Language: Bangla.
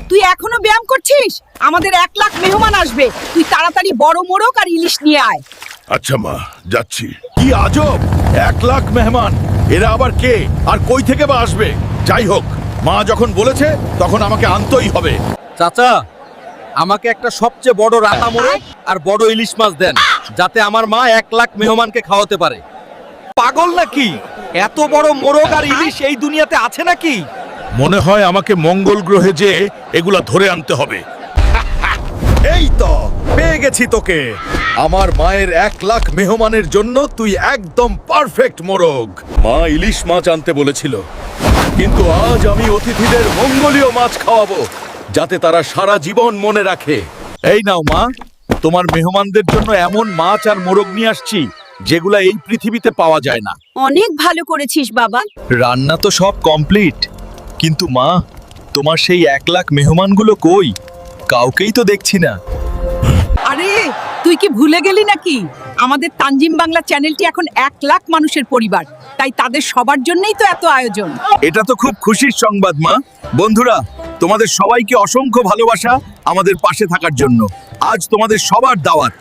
তুই এখনো ব্যায়াম করছিস? আমাদের 1 লাখ মেহমান আসবে, তুই তাড়াতাড়ি বড় মোরগ আর ইলিশ নিয়ে আয়। আচ্ছা মা, যাচ্ছি। কি আজব, 1 লাখ মেহমান! এরা আবার কে আর কই থেকে বা আসবে? যাই হোক, মা যখন বলেছে তখন আমাকে আনতেই হবে। চাচা, আমাকে একটা সবচেয়ে বড় রাতা মোরগ আর বড় ইলিশ মাছ দেন, যাতে আমার মা 1 লাখ মেহমানকে খাওয়াতে পারে। পাগল নাকি? এত বড় মোরগ আর ইলিশ এই দুনিয়াতে আছে নাকি? মনে হয় আমাকে মঙ্গল গ্রহে যে এগুলা ধরে আনতে হবে। এই তো পেয়ে গেছি তোকে। আমার মায়ের 1 লাখ মেহমানের জন্য তুই একদম পারফেক্ট মোরগ। মা ইলিশ মাছ আনতে বলেছিল, কিন্তু আজ আমি অতিথিদের মঙ্গলীয় মাছ খাওয়াবো, যাতে তারা সারা জীবন মনে রাখে। এই নাও মা, তোমার মেহমানদের জন্য এমন মাছ আর মোরগ নিয়ে আসছি যেগুলা এই পৃথিবীতে পাওয়া যায় না। অনেক ভালো করেছিস বাবা। রান্না তো সব কমপ্লিট, কিন্তু মা, তোমার সেই 1 লাখ মেহমানগুলো কই? কাউকেই তো দেখছি না। আরে তুই কি ভুলে গেলি নাকি? আমাদের তানজিম বাংলা চ্যানেলটি এখন 1 লাখ মানুষের পরিবার, তাই তাদের সবার জন্যই তো এত আয়োজন। এটা তো খুব খুশির সংবাদ মা। বন্ধুরা, তোমাদের সবাইকে অসংখ্য ভালোবাসা আমাদের পাশে থাকার জন্য। আজ তোমাদের সবার দাওয়াত।